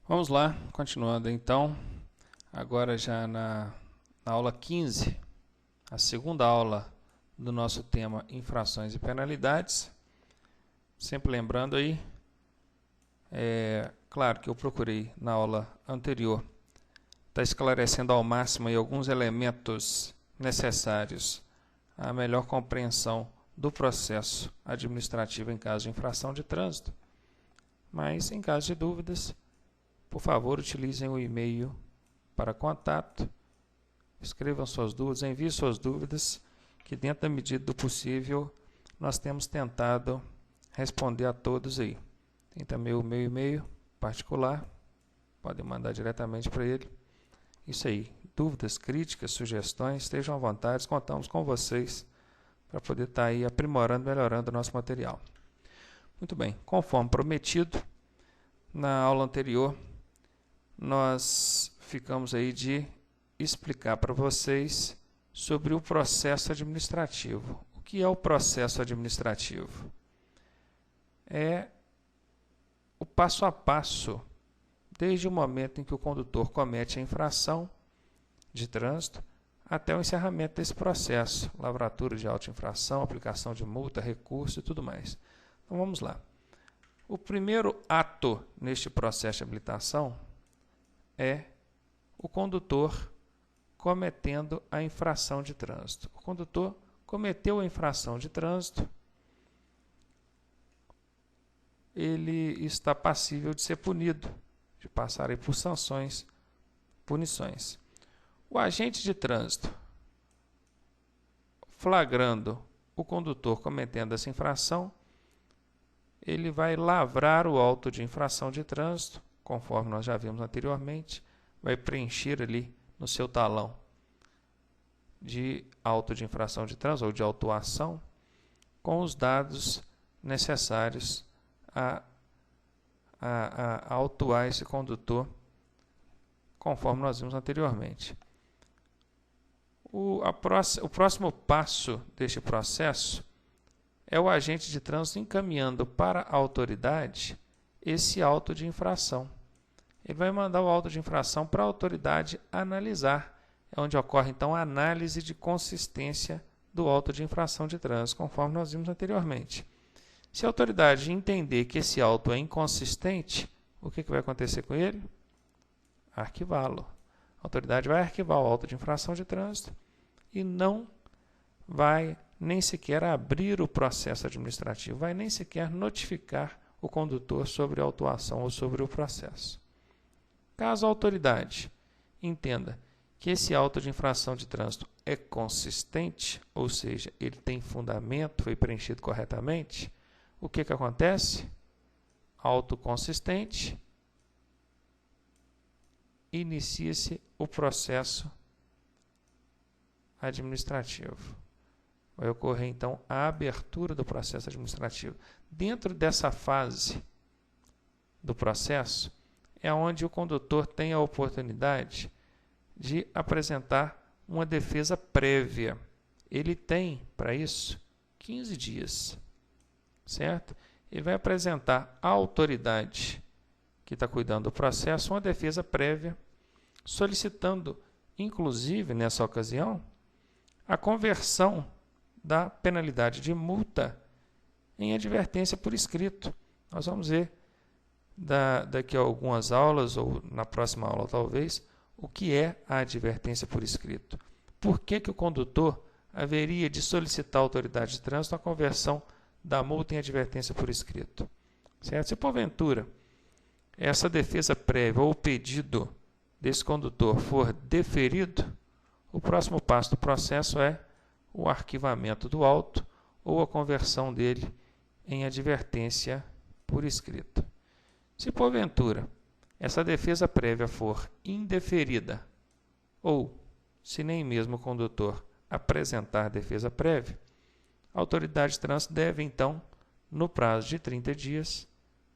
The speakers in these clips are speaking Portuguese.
Vamos lá, continuando então, agora já na aula 15, a segunda aula do nosso tema infrações e penalidades. Sempre lembrando aí, claro que eu procurei na aula anterior estar esclarecendo ao máximo aí alguns elementos necessários à melhor compreensão do processo administrativo em caso de infração de trânsito, mas em caso de dúvidas, por favor, utilizem o e-mail para contato, escrevam suas dúvidas, enviem suas dúvidas, que dentro da medida do possível nós temos tentado responder a todos aí. Tem também o meu e-mail particular, podem mandar diretamente para ele. Isso aí, dúvidas, críticas, sugestões, estejam à vontade, contamos com vocês para poder estar aí aprimorando, melhorando o nosso material. Muito bem, conforme prometido, na aula anterior, nós ficamos aí de explicar para vocês sobre o processo administrativo. O que é o processo administrativo? É o passo a passo, desde o momento em que o condutor comete a infração de trânsito até o encerramento desse processo, lavratura de auto-infração, aplicação de multa, recurso e tudo mais. Então vamos lá. O primeiro ato neste processo de habilitação é o condutor cometendo a infração de trânsito. O condutor cometeu a infração de trânsito, ele está passível de ser punido, de passar aí por sanções, punições. O agente de trânsito, flagrando o condutor cometendo essa infração, ele vai lavrar o auto de infração de trânsito, conforme nós já vimos anteriormente, vai preencher ali no seu talão de auto de infração de trânsito ou de autuação com os dados necessários a autuar esse condutor, conforme nós vimos anteriormente. O próximo passo deste processo é o agente de trânsito encaminhando para a autoridade esse auto de infração. Ele vai mandar o auto de infração para a autoridade analisar. É onde ocorre, então, a análise de consistência do auto de infração de trânsito, conforme nós vimos anteriormente. Se a autoridade entender que esse auto é inconsistente, o que vai acontecer com ele? Arquivá-lo. A autoridade vai arquivar o auto de infração de trânsito e não vai nem sequer abrir o processo administrativo, vai nem sequer notificar o condutor sobre a autuação ou sobre o processo. Caso a autoridade entenda que esse auto de infração de trânsito é consistente, ou seja, ele tem fundamento, foi preenchido corretamente, o que acontece? Auto consistente, inicia-se o processo administrativo. Vai ocorrer, então, a abertura do processo administrativo. Dentro dessa fase do processo, é onde o condutor tem a oportunidade de apresentar uma defesa prévia. Ele tem, para isso, 15 dias, certo? Ele vai apresentar à autoridade que está cuidando do processo uma defesa prévia, solicitando, inclusive, nessa ocasião, a conversão da penalidade de multa em advertência por escrito. Nós vamos ver daqui a algumas aulas, ou na próxima aula talvez, o que é a advertência por escrito. Por que o condutor haveria de solicitar à autoridade de trânsito a conversão da multa em advertência por escrito? Certo? Se porventura essa defesa prévia ou o pedido desse condutor for deferido, o próximo passo do processo é o arquivamento do auto ou a conversão dele em advertência por escrito. Se porventura essa defesa prévia for indeferida ou se nem mesmo o condutor apresentar defesa prévia, a autoridade de trânsito deve então, no prazo de 30 dias,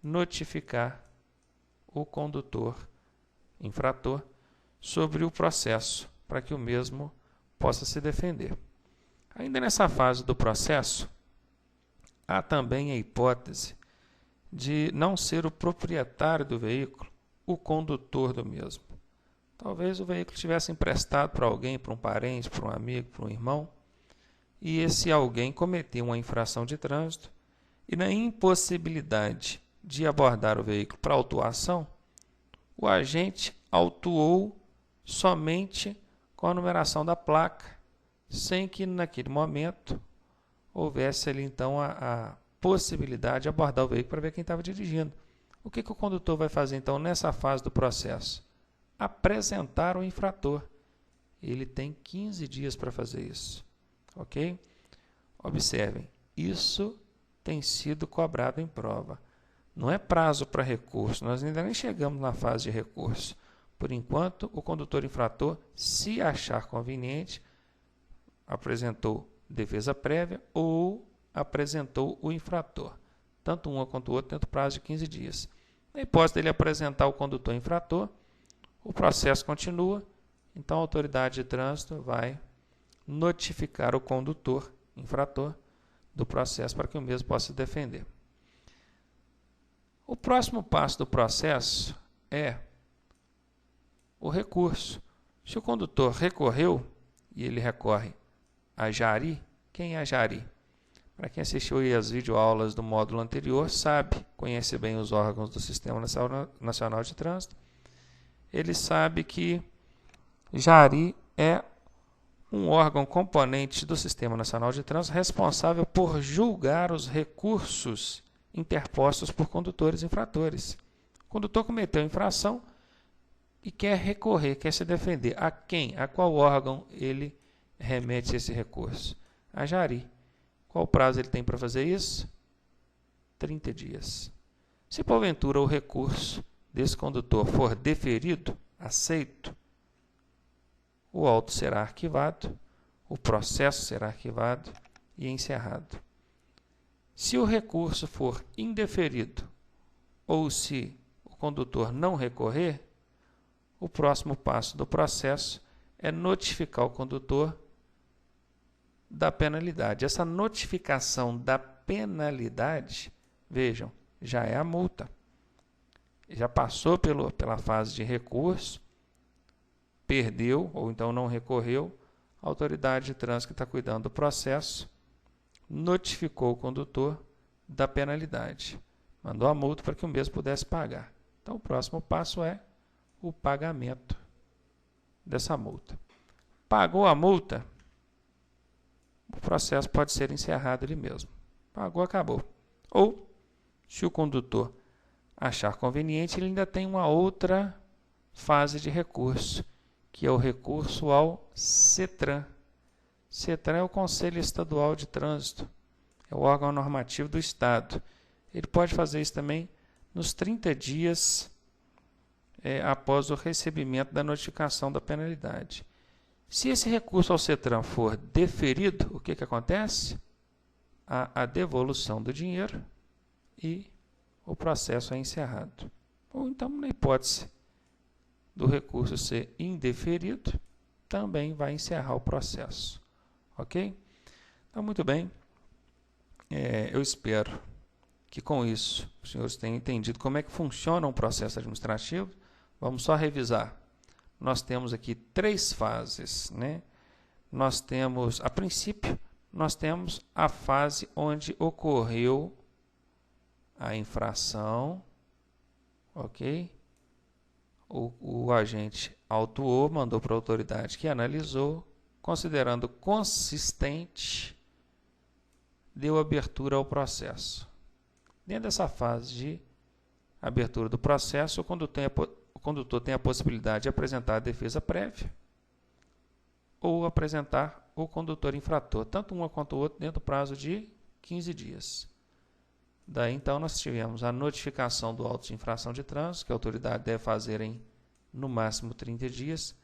notificar o condutor infrator sobre o processo para que o mesmo possa se defender. Ainda nessa fase do processo, há também a hipótese de não ser o proprietário do veículo o condutor do mesmo. Talvez o veículo tivesse emprestado para alguém, para um parente, para um amigo, para um irmão, e esse alguém cometeu uma infração de trânsito e na impossibilidade de abordar o veículo para autuação, o agente autuou somente com a numeração da placa, sem que naquele momento houvesse ali então a possibilidade de abordar o veículo para ver quem estava dirigindo. O que o condutor vai fazer então nessa fase do processo? Apresentar o infrator. Ele tem 15 dias para fazer isso. Ok? Observem, isso tem sido cobrado em prova. Não é prazo para recurso, nós ainda nem chegamos na fase de recurso. Por enquanto, o condutor infrator, se achar conveniente, apresentou defesa prévia ou apresentou o infrator. Tanto uma quanto o outro dentro do prazo de 15 dias. Na hipótese dele apresentar o condutor infrator, o processo continua, então a autoridade de trânsito vai notificar o condutor infrator do processo para que o mesmo possa se defender. O próximo passo do processo é o recurso. Se o condutor recorreu, e ele recorre a Jari, quem é a Jari? Para quem assistiu aí as videoaulas do módulo anterior, sabe, conhece bem os órgãos do Sistema Nacional de Trânsito, ele sabe que Jari é um órgão componente do Sistema Nacional de Trânsito responsável por julgar os recursos interpostos por condutores infratores. O condutor cometeu infração e quer recorrer, quer se defender. A quem? A qual órgão ele remete esse recurso? A Jari. Qual prazo ele tem para fazer isso? 30 dias. Se porventura o recurso desse condutor for deferido, aceito, o auto será arquivado, o processo será arquivado e encerrado. Se o recurso for indeferido ou se o condutor não recorrer, o próximo passo do processo é notificar o condutor da penalidade. Essa notificação da penalidade, vejam, já é a multa. Já passou pela fase de recurso, perdeu ou então não recorreu, a autoridade de trânsito que está cuidando do processo notificou o condutor da penalidade. Mandou a multa para que o mesmo pudesse pagar. Então, o próximo passo é o pagamento dessa multa. Pagou a multa, o processo pode ser encerrado ali mesmo. Pagou, acabou. Ou, se o condutor achar conveniente, ele ainda tem uma outra fase de recurso, que é o recurso ao CETRAN. CETRAN é o Conselho Estadual de Trânsito, é o órgão normativo do Estado. Ele pode fazer isso também nos 30 dias após o recebimento da notificação da penalidade. Se esse recurso ao CETRAN for deferido, o que acontece? Há a devolução do dinheiro e o processo é encerrado. Ou então, na hipótese do recurso ser indeferido, também vai encerrar o processo. Ok? Então, muito bem. Eu espero que com isso os senhores tenham entendido como é que funciona um processo administrativo. Vamos só revisar. Nós temos aqui 3 fases, né? Nós temos, a princípio, nós temos a fase onde ocorreu a infração, ok? O agente autuou, mandou para a autoridade que analisou, considerando consistente, deu abertura ao processo. Dentro dessa fase de abertura do processo, o condutor tem a possibilidade de apresentar a defesa prévia ou apresentar o condutor infrator, tanto uma quanto o outro, dentro do prazo de 15 dias. Daí, então, nós tivemos a notificação do auto de infração de trânsito, que a autoridade deve fazer em, no máximo, 30 dias,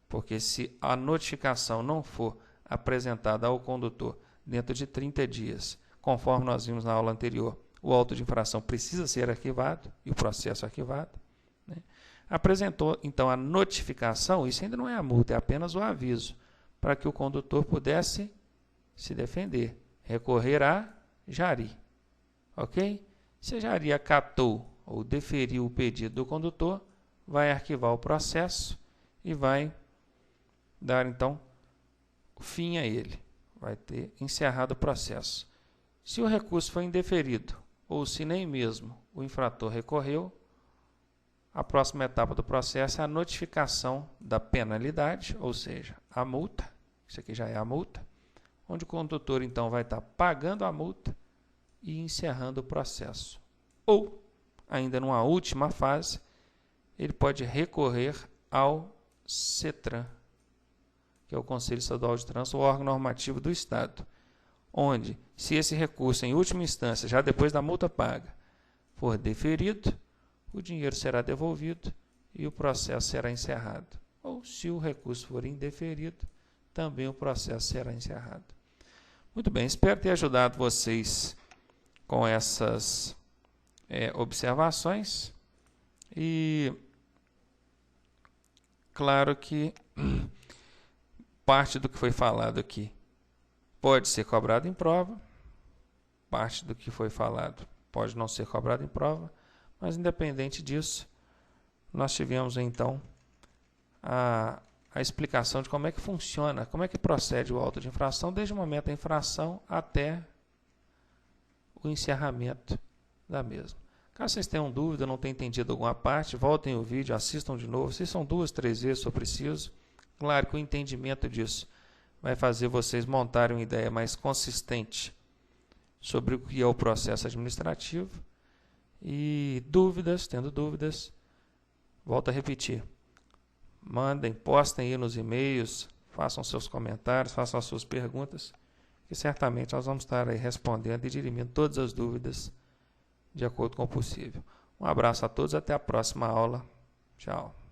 porque se a notificação não for apresentada ao condutor dentro de 30 dias, conforme nós vimos na aula anterior, o auto de infração precisa ser arquivado e o processo arquivado, né? Apresentou, então, a notificação, isso ainda não é a multa, é apenas o aviso, para que o condutor pudesse se defender, recorrer a Jari. Ok? Se a Jari acatou ou deferiu o pedido do condutor, vai arquivar o processo e vai dar, então, fim a ele. Vai ter encerrado o processo. Se o recurso foi indeferido, ou se nem mesmo o infrator recorreu, a próxima etapa do processo é a notificação da penalidade, ou seja, a multa. Isso aqui já é a multa, onde o condutor, então, vai estar pagando a multa e encerrando o processo. Ou, ainda numa última fase, ele pode recorrer ao CETRAN, que é o Conselho Estadual de Trânsito, o órgão normativo do Estado, onde, se esse recurso, em última instância, já depois da multa paga, for deferido, o dinheiro será devolvido e o processo será encerrado. Ou, se o recurso for indeferido, também o processo será encerrado. Muito bem, espero ter ajudado vocês com essas observações. E, claro que parte do que foi falado aqui pode ser cobrado em prova, parte do que foi falado pode não ser cobrado em prova, mas independente disso, nós tivemos então a explicação de como é que funciona, como é que procede o auto de infração, desde o momento da infração até o encerramento da mesma. Caso vocês tenham dúvida, não tenham entendido alguma parte, voltem o vídeo, assistam de novo, se são 2, 3 vezes se for preciso. Claro que o entendimento disso vai fazer vocês montarem uma ideia mais consistente sobre o que é o processo administrativo. E dúvidas, tendo dúvidas, volto a repetir. Mandem, postem aí nos e-mails, façam seus comentários, façam as suas perguntas, que certamente nós vamos estar aí respondendo e dirimindo todas as dúvidas de acordo com o possível. Um abraço a todos, até a próxima aula. Tchau.